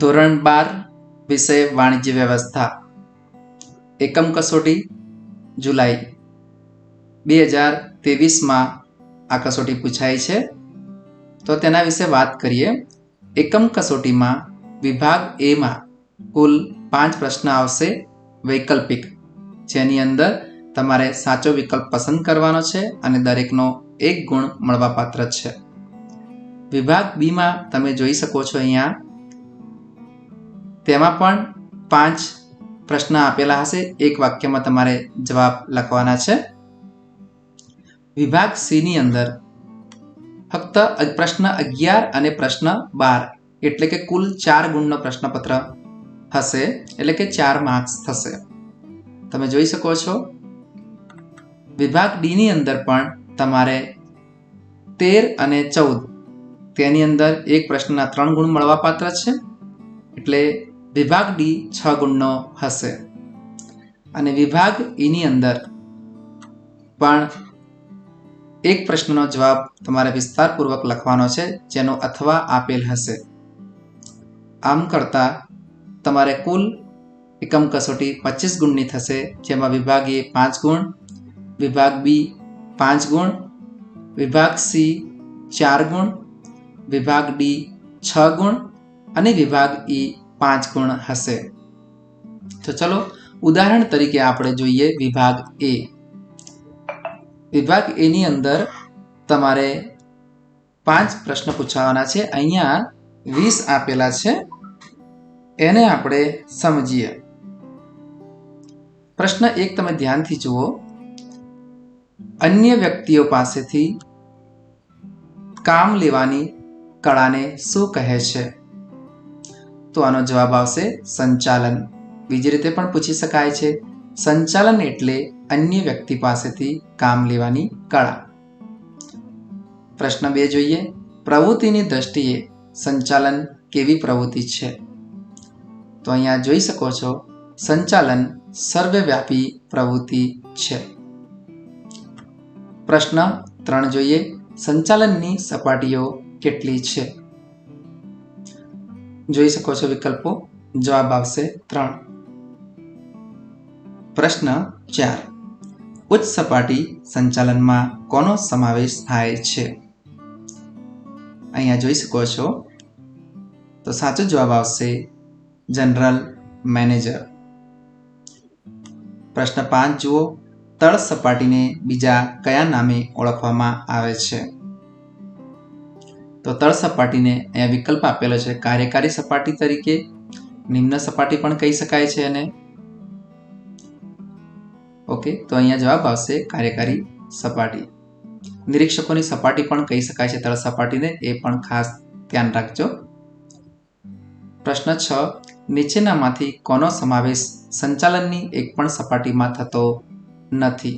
ધોરણ 12 વિષય વાણિજ્ય વ્યવસ્થા એકમ કસોટી જુલાઈ 2023 આ કસોટી પૂછાઈ છે. તો તેના વિશે વાત કરીએ. એકમ કસોટીમાં વિભાગ એ માં કુલ 5 પ્રશ્ન આવશે વૈકલ્પિક, જેની અંદર તમારે સાચો વિકલ્પ પસંદ કરવાનો છે અને દરેકનો 1 ગુણ મળવાપાત્ર છે. વિભાગ બી માં તમે જોઈ શકો છો અહીંયા, તેમાં પણ 5 પ્રશ્ન આપેલા હશે. એક વાક્યમાં તમારે જવાબ લખવાના છે. વિભાગ સી ની અંદર ફક્ત પ્રશ્ન 11 અને પ્રશ્ન 12 એટલે કે કુલ 4 ગુણનો પ્રશ્નપત્ર હશે, એટલે કે 4 માર્ક્સ થશે. તમે જોઈ શકો છો. વિભાગ ડી ની અંદર પણ તમારે 13 અને 14 તેની અંદર એક પ્રશ્નના 3 ગુણ મળવાપાત્ર છે, એટલે વિભાગ ડી 6 ગુણનો હશે. અને વિભાગ ઈ ની અંદર પણ એક પ્રશ્નનો જવાબ તમારે વિસ્તારપૂર્વક લખવાનો છે, જેનો અથવા આપેલ હશે. આમ કરતા તમારે કુલ એકમ કસોટી 25 ગુણની થશે, જેમાં વિભાગ એ 5 ગુણ, વિભાગ બી 5 ગુણ, વિભાગ સી 4 ગુણ, વિભાગ ડી 6 ગુણ અને વિભાગ ઈ 5 ગુણ હશે. તો ચલો ઉદાહરણ તરીકે આપણે જોઈએ વિભાગ એ. વિભાગ એ ની અંદર તમારે 5 પ્રશ્ન પૂછાવાના છે. અહીંયા 20 આપેલા છે, એને આપણે સમજીએ. પ્રશ્ન 1 તમે ધ્યાનથી જુઓ. અન્ય વ્યક્તિઓ પાસેથી કામ લેવાની કળાને શું કહે છે? તો આનો જવાબ આવશે સંચાલન. બીજી રીતે પણ પૂછી શકાય છે. સંચાલન એટલે અન્ય વ્યક્તિ પાસેથી કામ લેવાની કળા. પ્રશ્ન 2 જોઈએ. પ્રવૃત્તિની દ્રષ્ટિએ સંચાલન કેવી પ્રવૃત્તિ છે? તો અહીંયા જોઈ શકો છો, સંચાલન સર્વવ્યાપી પ્રવૃત્તિ છે. પ્રશ્ન 3 જોઈએ. સંચાલનની સપાટીઓ કેટલી છે? જોઈ શકો છો વિકલ્પો. જવાબ આવશે 3. પ્રશ્ન 4. ઉચ્ચ સપાટી સંચાલનમાં કોનો સમાવેશ થાય છે? અહીંયા જોઈ શકો છો. તો સાચો જવાબ આવશે જનરલ મેનેજર. પ્રશ્ન 5 જુઓ. તળ સપાટીને બીજા કયા નામે ઓળખવામાં આવે છે? તો તળ સપાટીને અહીંયા વિકલ્પ આપેલો છે કાર્યકારી સપાટી તરીકે, નિમ્ન સપાટી પણ કહી શકાય છે એને. ઓકે, તો અહીંયા જવાબ આવશે કાર્યકારી સપાટી. નિરીક્ષકોની સપાટી પણ કહી શકાય છે તળ સપાટીને, એ પણ ખાસ ધ્યાન રાખજો. પ્રશ્ન 6. નીચેનામાંથી કોનો સમાવેશ સંચાલનની એક પણ સપાટીમાં થતો નથી?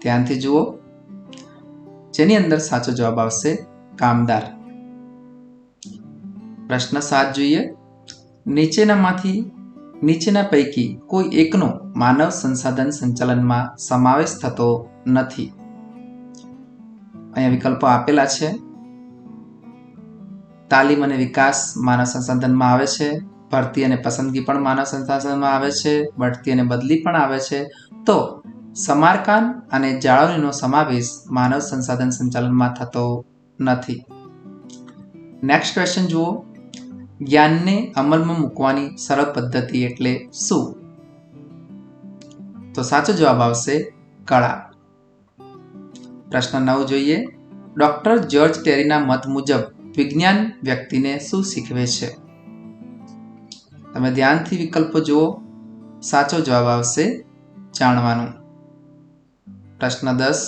ધ્યાનથી જુઓ, જેની અંદર સાચો જવાબ આવશે કામદાર. પ્રશ્ન 7 જોઈએ. નીચેના પૈકી કોઈ એકનો માનવ સંસાધન સંચાલનમાં સમાવેશ થતો નથી. અહીંયા વિકલ્પો આપેલા છે. તાલીમ અને વિકાસ માનવ સંસાધનમાં આવે છે, ભરતી અને પસંદગી પણ માનવ સંસાધનમાં આવે છે, બઢતી અને બદલી પણ આવે છે. તો સમારકામ અને જાળવણીનો સમાવેશ માનવ સંસાધન સંચાલનમાં થતો નથી. નેક્સ્ટ ક્વેશ્ચન જુઓ. જ્ઞાનને અમલમાં મૂકવાની સરળ પદ્ધતિ એટલે શું? તો સાચો જવાબ આવશે કળા. પ્રશ્ન 9 જોઈએ. ડોક્ટર જ્યોર્જ ટેરીના મત મુજબ વિજ્ઞાન વ્યક્તિને શું શીખવે છે? તમે ધ્યાનથી વિકલ્પો જુઓ. સાચો જવાબ આવશે જાણવાનું. પ્રશ્ન 10.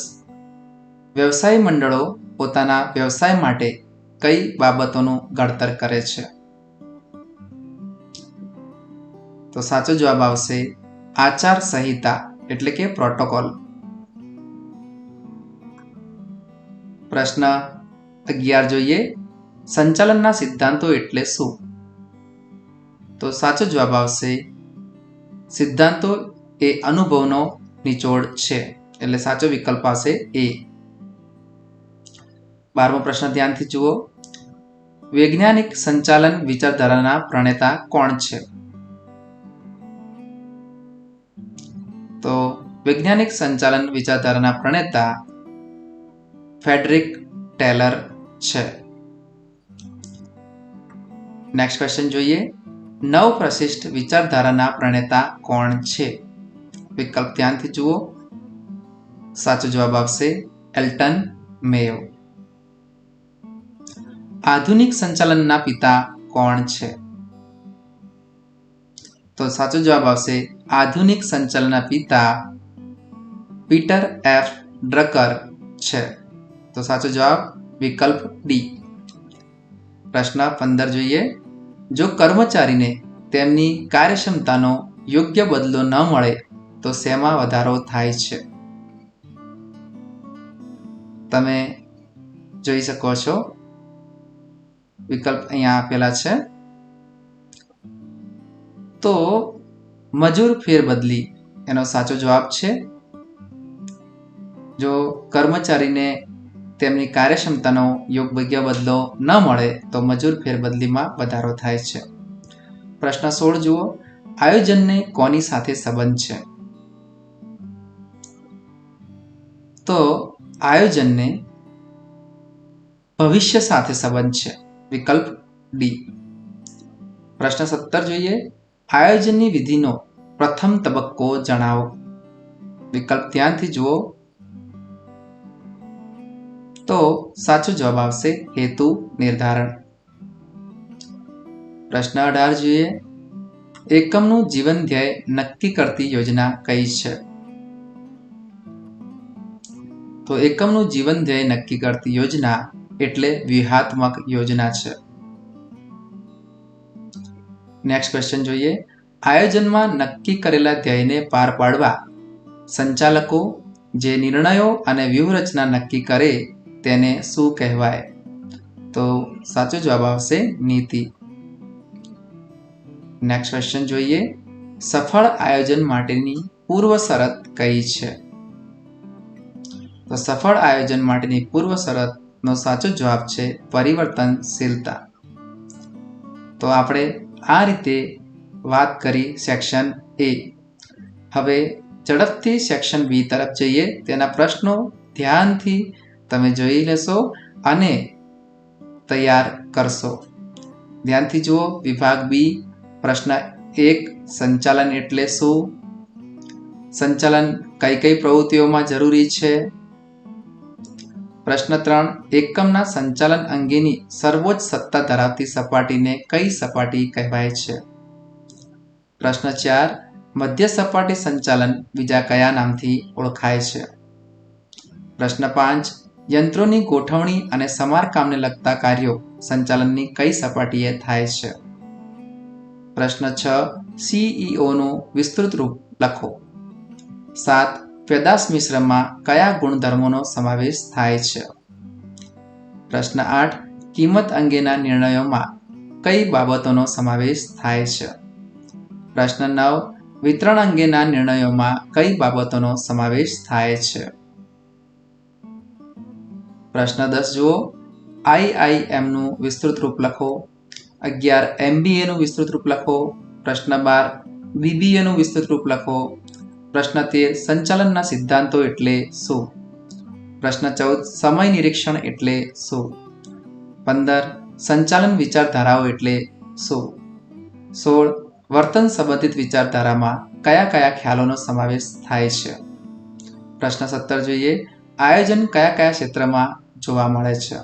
વ્યવસાય મંડળો પોતાના વ્યવસાય માટે કઈ બાબતોનું ઘડતર કરે છે? તો સાચો જવાબ આવશે આચાર સંહિતા એટલે કે પ્રોટોકોલ. પ્રશ્ન 11 જોઈએ. સંચાલનના સિદ્ધાંતો એટલે શું? તો સાચો જવાબ આવશે સિદ્ધાંતો એ અનુભવનો નિચોડ છે, એટલે સાચો વિકલ્પ આવશે એ. 12મો પ્રશ્ન ધ્યાનથી જુઓ. વૈજ્ઞાનિક સંચાલન વિચારધારાના પ્રણેતા કોણ છે? તો વૈજ્ઞાનિક સંચાલન વિચારધારાના પ્રણેતા ફ્રેડરિક ટેલર છે. નેક્સ્ટ ક્વેશ્ચન જોઈએ. નવ પ્રશિષ્ટ વિચારધારાના પ્રણેતા કોણ છે? વિકલ્પ ધ્યાનથી જુઓ. સાચો જવાબ આવશે એલ્ટન મેયો. આધુનિક સંચાલનના પિતા કોણ છે? તો સાચો જવાબ આવશે આધુનિક સંચાલનના પિતા પીટર એફ ડ્રકર છે. તો સાચો જવાબ વિકલ્પ ડી. પ્રશ્ન 15 જોઈએ. જો કર્મચારીને તેમની કાર્યક્ષમતાનો યોગ્ય બદલો ન મળે તો શેમાં વધારો થાય છે? તમે જોઈ શકો છો વિકલ્પ અહીંયા આપેલા છે. તો મજૂર ફેરબદલી એનો સાચો જવાબ છે. જો કર્મચારીને તેમની કાર્યક્ષમતાનો યોગ્ય બદલો ન મળે તો મજૂર ફેરબદલીમાં વધારો થાય છે. પ્રશ્ન 16 જુઓ. આયોજનને કોની સાથે સંબંધ છે? તો આયોજનને ભવિષ્ય સાથે સંબંધ છે. વિકલ્પ ડી. પ્રશ્ન 17 જોઈએ. આયોજનની વિધિનો પ્રથમ તબક્કો જણાવો. વિકલ્પ ધ્યાનથી જુઓ. તો સાચો જવાબ આવશે હેતુ નિર્ધારણ. પ્રશ્ન 18 જોઈએ. એકમનું જીવન ધ્યેય નક્કી કરતી યોજના કઈ છે? તો એકમનું જીવન ધ્યેય નક્કી કરતી યોજના એટલે વ્યૂહાત્મક યોજના છે. નેક્સ્ટ ક્વેશ્ચન જોઈએ. આયોજનમાં નક્કી કરેલા ધ્યેયને પાર પાડવા સંચાલકો જે નિર્ણયો અને વ્યૂહરચના નક્કી કરે તેને શું કહેવાય? તો સાચો જવાબ આવશે નીતિ. નેક્સ્ટ ક્વેશ્ચન જોઈએ. સફળ આયોજન માટેની પૂર્વ શરત કઈ છે? તો સફળ આયોજન માટેની પૂર્વ શરતનો સાચો જવાબ છે પરિવર્તનશીલતા. તો આપણે આ રીતે વાત કરી સેક્શન એ. હવે ઝડપથી સેક્શન બી તરફ જઈએ. તેના પ્રશ્નો ધ્યાનથી તમે જોઈ લેશો અને તૈયાર કરશો. ધ્યાનથી જુઓ. વિભાગ બી. પ્રશ્ન 1. સંચાલન એટલે શું? સંચાલન કઈ કઈ પ્રવૃત્તિઓમાં જરૂરી છે? પ્રશ્ન 3. એકમના સંચાલન અંગેની સર્વોચ્ચ સત્તા ધરાવતી સપાટીને કઈ સપાટી કહેવાય છે? પ્રશ્ન 4. મધ્ય સપાટી સંચાલન બીજા કયા નામથી ઓળખાય છે? પ્રશ્ન 5. યંત્રોની ગોઠવણી અને સમારકામને લગતા કાર્યો સંચાલનની કઈ સપાટીએ થાય છે? પ્રશ્ન 6. સીઈઓનું વિસ્તૃત રૂપ લખો. 7. પેદાશ મિશ્રમાં કયા ગુણધર્મોનો સમાવેશ થાય છે? પ્રશ્ન 8. કિંમત અંગેના નિર્ણયોમાં કઈ બાબતોનો સમાવેશ થાય છે? પ્રશ્ન 9. વિતરણ અંગેના નિર્ણયોમાં કઈ બાબતોનો સમાવેશ થાય છે? પ્રશ્ન 10 જુઓ. આઈઆઈએમનું વિસ્તૃત રૂપ લખો. 11. એમબીએનું વિસ્તૃત રૂપ લખો. પ્રશ્ન 12. બીબીએનું વિસ્તૃત રૂપ લખો. પ્રશ્ન 13. સંચાલનના સિદ્ધાંતો એટલે શું? પ્રશ્ન 14. સમય નિરીક્ષણ એટલે શું? 15. સંચાલન વિચારધારાઓ એટલે શું? 16. વર્તન સંબંધિત વિચારધારામાં કયા કયા ખ્યાલોનો સમાવેશ થાય છે? પ્રશ્ન 17 જોઈએ. આયોજન કયા કયા ક્ષેત્રમાં જોવા મળે છે?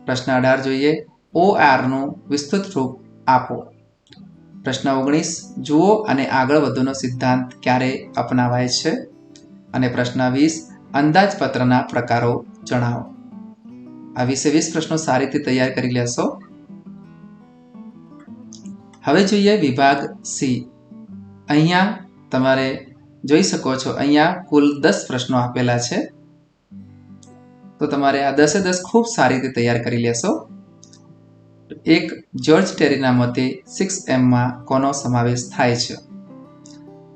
પ્રશ્ન 18 જોઈએ. ORનું વિસ્તૃત રૂપ આપો. પ્રશ્ન 19. જુઓ અને આગળ વધોનો સિદ્ધાંત ક્યારે અપનાવાય છે? અને પ્રશ્ન 20. અંદાજપત્રના પ્રકારો જણાવો. આ 20 પ્રશ્નો સારી રીતે તૈયાર કરી લેશો. હવે જોઈએ વિભાગ સી. અહીંયા તમારે જોઈ શકો છો અહીંયા કુલ 10 પ્રશ્નો આપેલા છે. તો તમારે આ 10 ખૂબ સારી રીતે તૈયાર કરી લેશો. એક. જ્યોર્જ ટેરીના મતે 6Mમાં કોનો સમાવેશ થાય છે?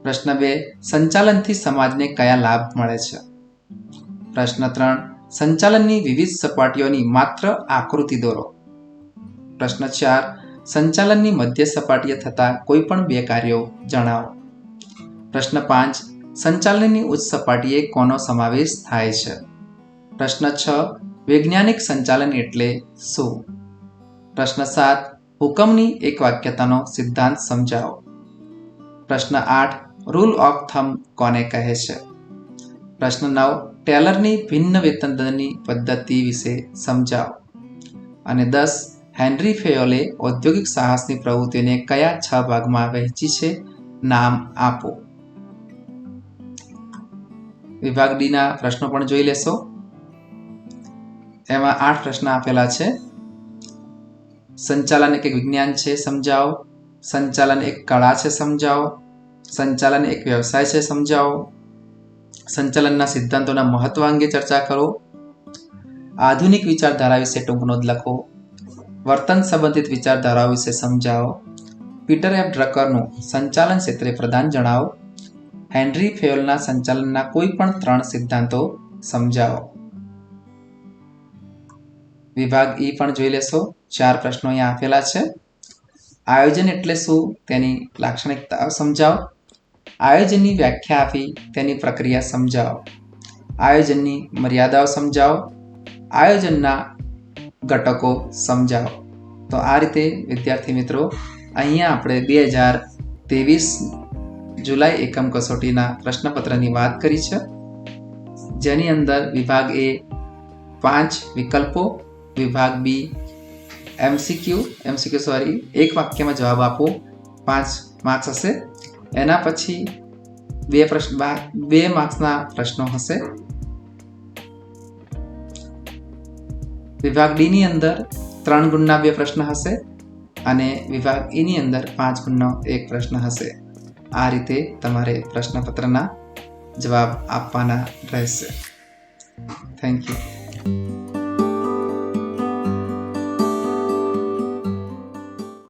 પ્રશ્ન 2. સંચાલનથી સમાજને કયા લાભ મળે છે? પ્રશ્ન 3. સંચાલનની વિવિધ સપાટીઓની માત્ર આકૃતિ દોરો. પ્રશ્ન 4, સંચાલનની મધ્ય સપાટીએ થતા કોઈ પણ બે કાર્યો જણાવો. પ્રશ્ન 5, સંચાલનની ઉચ્ચ સપાટીએ કોનો સમાવેશ થાય છે? પ્રશ્ન 6, વૈજ્ઞાનિક સંચાલન એટલે શું? પ્રશ્ન 7, હુકમની એક વાક્યતાનો સિદ્ધાંત સમજાવો. પ્રશ્ન 8, રૂલ ઓફ થંબ કોને કહે છે? પ્રશ્ન 9, ટેલરની ભિન્ન વેતન દરની પદ્ધતિ વિશે સમજાવો. અને 10, હેનરી ફેયોલે ઔદ્યોગિક સાહસની પ્રવૃત્તિને કયા 6 ભાગમાં વહેંચી છે? નામ આપો. વિભાગ ડીના પ્રશ્નો પણ જોઈ લેશો. એમાં 8 પ્રશ્ન આપેલા છે. સંચાલન એક વિજ્ઞાન છે, સમજાવો. સંચાલન એક કળા છે, સમજાવો. સંચાલન એક વ્યવસાય છે, સમજાવો. સંચાલનના સિદ્ધાંતોના મહત્વ અંગે ચર્ચા કરો. આધુનિક વિચારધારા વિશે ટૂંક નોંધ લખો. વર્તન સંબંધિત વિચારધારાઓ વિશે સમજાવો. પીટર એફ ડ્રકરનું સંચાલન ક્ષેત્રે પ્રદાન જણાવો. હેનરી ફેયોલના સંચાલનના કોઈ પણ 3 સિદ્ધાંતો સમજાવો. વિભાગ ઈ પણ જોઈ લેશો. 4 પ્રશ્નો અહીંયા આપેલા છે. આયોજન એટલે શું? તેની લાક્ષણિકતાઓ સમજાવો. આયોજનની વ્યાખ્યા આપી તેની પ્રક્રિયા સમજાવો. આયોજનની મર્યાદાઓ સમજાવો. આયોજનના ઘટકો સમજાવો. તો આ રીતે વિદ્યાર્થી મિત્રો અહીંયા આપણે 2023 જુલાઈ એકમ કસોટીના પ્રશ્નપત્રની વાત કરી છે, જેની અંદર વિભાગ એ 5 વિકલ્પો, વિભાગ બી એમસીક્યુ એક વાક્યમાં જવાબ આપો, 5 માર્ક્સ હશે. એના પછી 2 માર્ક્સના પ્રશ્નો હશે. વિભાગ ડી ની અંદર 3 ગુણના 2 પ્રશ્ન હશે અને વિભાગ ઈ ની અંદર 5 ગુણનો 1 પ્રશ્ન હશે. આ રીતે તમારે પ્રશ્નપત્રના જવાબ આપવાના રહેશે. Thank you.